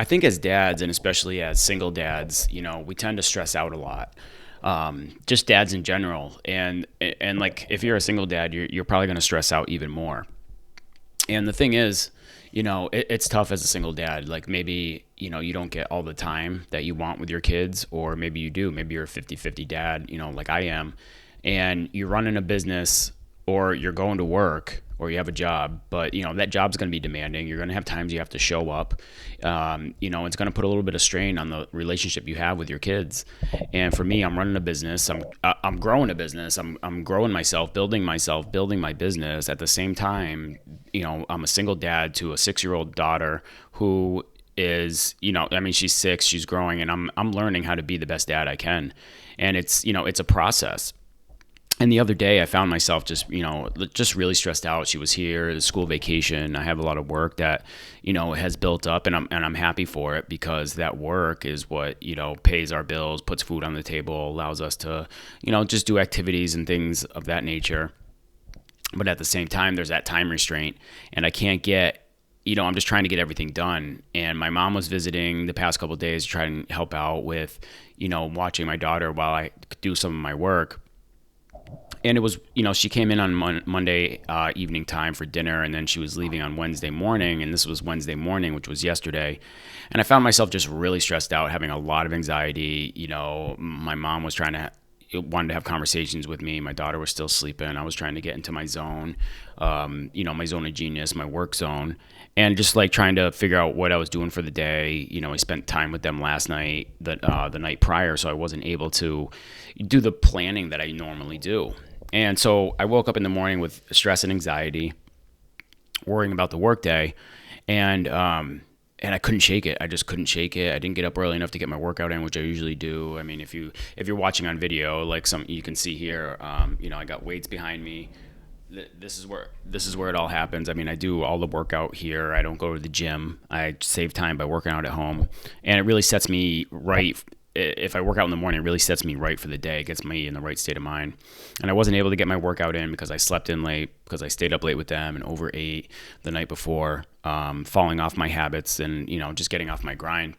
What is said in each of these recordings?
I think as dads, and especially as single dads, we tend to stress out a lot. Just dads in general, and like if you're a single dad, you're probably going to stress out even more. And the thing is, it's tough as a single dad. Like maybe, you don't get all the time that you want with your kids, or maybe you do. Maybe you're a 50-50 dad, like I am, and you're running a business or you're going to work or you have a job, but that job's going to be demanding. You're going to have times you have to show up. It's going to put a little bit of strain on the relationship you have with your kids. And for me, I'm running a business. I'm growing a business. I'm growing myself, building my business. At the same time, I'm a single dad to a 6-year-old daughter who is, she's 6, she's growing, and I'm learning how to be the best dad I can. And it's a process. And the other day, I found myself just really stressed out. She was here, the school vacation. I have a lot of work that, has built up, and I'm happy for it, because that work is what, pays our bills, puts food on the table, allows us to, just do activities and things of that nature. But at the same time, there's that time restraint, and I can't get, I'm just trying to get everything done. And my mom was visiting the past couple of days, trying to help out with, watching my daughter while I do some of my work. And it was, she came in on Monday evening time for dinner, and then she was leaving on Wednesday morning. And this was Wednesday morning, which was yesterday. And I found myself just really stressed out, having a lot of anxiety. My mom was wanted to have conversations with me. My daughter was still sleeping. I was trying to get into my zone, my zone of genius, my work zone, and just like trying to figure out what I was doing for the day. I spent time with them last night, the night prior, so I wasn't able to do the planning that I normally do. And so I woke up in the morning with stress and anxiety, worrying about the workday, and I couldn't shake it. I just couldn't shake it. I didn't get up early enough to get my workout in, which I usually do. I mean, if you're watching on video, like some you can see here, I got weights behind me. This is where it all happens. I mean, I do all the workout here. I don't go to the gym. I save time by working out at home, and it really sets me right. If I work out in the morning, it really sets me right for the day. It gets me in the right state of mind. And I wasn't able to get my workout in because I slept in late, because I stayed up late with them and overate the night before, falling off my habits and, just getting off my grind.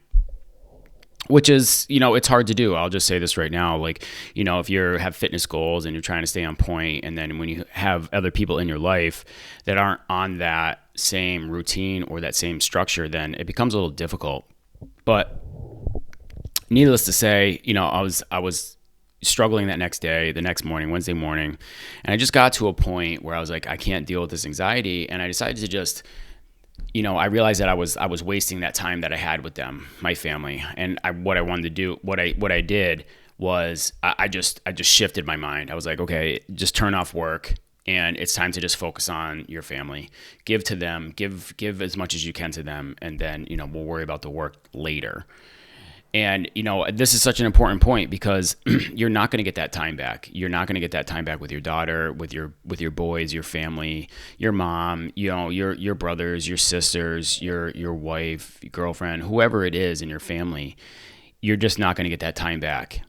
Which is, it's hard to do. I'll just say this right now. Like, if you have fitness goals and you're trying to stay on point, and then when you have other people in your life that aren't on that same routine or that same structure, then it becomes a little difficult. But needless to say, I was struggling that the next morning, Wednesday morning, and I just got to a point where I was like, I can't deal with this anxiety, and I decided to just, I realized that I was wasting that time that I had with them, my family, and what I wanted to do, what I did was I just shifted my mind. I was like, okay, just turn off work. And it's time to just focus on your family. Give to them, give as much as you can to them, and then we'll worry about the work later. And, this is such an important point, because you're not going to get that time back. You're not going to get that time back with your daughter, with your boys, your family, your mom, your brothers, your sisters, your wife, your girlfriend, whoever it is in your family. You're just not going to get that time back.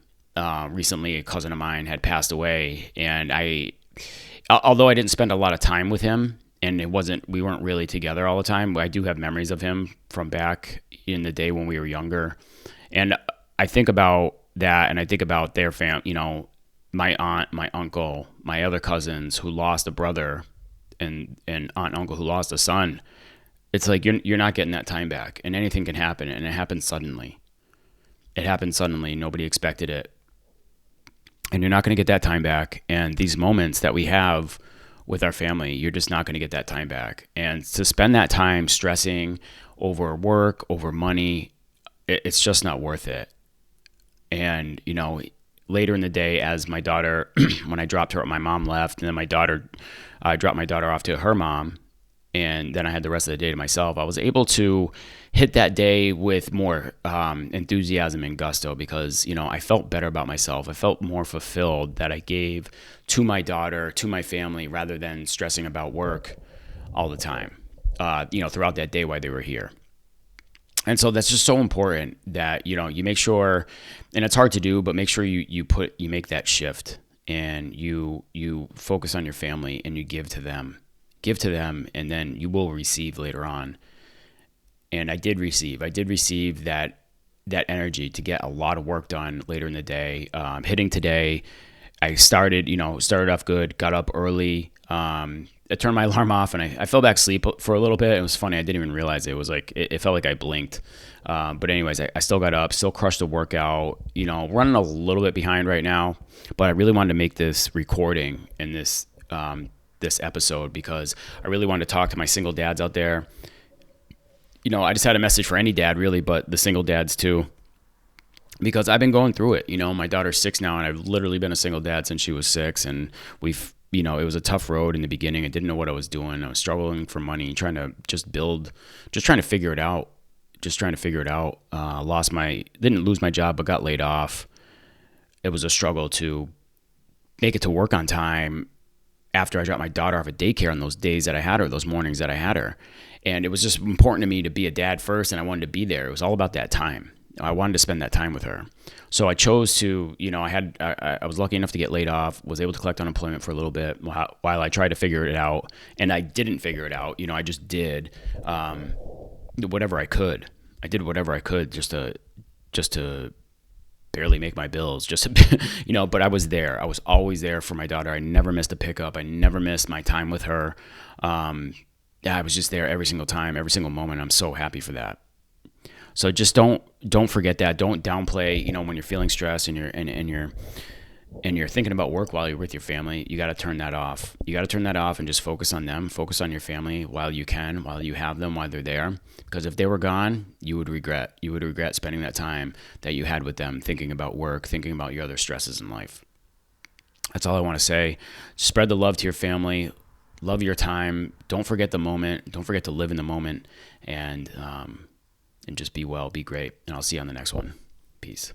Recently, a cousin of mine had passed away, and although I didn't spend a lot of time with him, and we weren't really together all the time, I do have memories of him from back in the day when we were younger. And I think about that, and I think about their my aunt, my uncle, my other cousins who lost a brother, and aunt and uncle who lost a son. It's like you're not getting that time back, and anything can happen, and it happens suddenly. It happened suddenly. Nobody expected it. And you're not going to get that time back. And these moments that we have with our family, you're just not going to get that time back. And to spend that time stressing over work, over money, it's just not worth it. And, later in the day, as my daughter, when I dropped her, my mom left, and then I dropped my daughter off to her mom, and then I had the rest of the day to myself. I was able to hit that day with more enthusiasm and gusto, because, I felt better about myself. I felt more fulfilled that I gave to my daughter, to my family, rather than stressing about work all the time, throughout that day while they were here. And so that's just so important that, you make sure, and it's hard to do, but make sure you make that shift, and you focus on your family, and you give to them, and then you will receive later on. and I did receive that energy to get a lot of work done later in the day. Hitting today, I started off good, got up early. I turned my alarm off and I fell back asleep for a little bit. It was funny. I didn't even realize it was like, it felt like I blinked. But anyways, I still got up, still crushed the workout, running a little bit behind right now, but I really wanted to make this recording and this episode because I really wanted to talk to my single dads out there. I just had a message for any dad really, but the single dads too, because I've been going through it. My daughter's 6 now, and I've literally been a single dad since she was 6, and it was a tough road in the beginning. I didn't know what I was doing. I was struggling for money, trying to trying to figure it out. Didn't lose my job, but got laid off. It was a struggle to make it to work on time after I dropped my daughter off at daycare on those days that I had her, those mornings that I had her. And it was just important to me to be a dad first, and I wanted to be there. It was all about that time. I wanted to spend that time with her. So I chose to, I was lucky enough to get laid off, was able to collect unemployment for a little bit while I tried to figure it out. And I didn't figure it out. I just did whatever I could. I did whatever I could just to barely make my bills, but I was there. I was always there for my daughter. I never missed a pickup. I never missed my time with her. I was just there every single time, every single moment. I'm so happy for that. So just don't forget that. Don't downplay, when you're feeling stressed and you're thinking about work while you're with your family. You got to turn that off. You got to turn that off and just focus on them. Focus on your family while you can, while you have them, while they're there. Because if they were gone, you would regret spending that time that you had with them, thinking about work, thinking about your other stresses in life. That's all I want to say. Spread the love to your family. Love your time. Don't forget the moment. Don't forget to live in the moment, and just be well, be great. And I'll see you on the next one. Peace.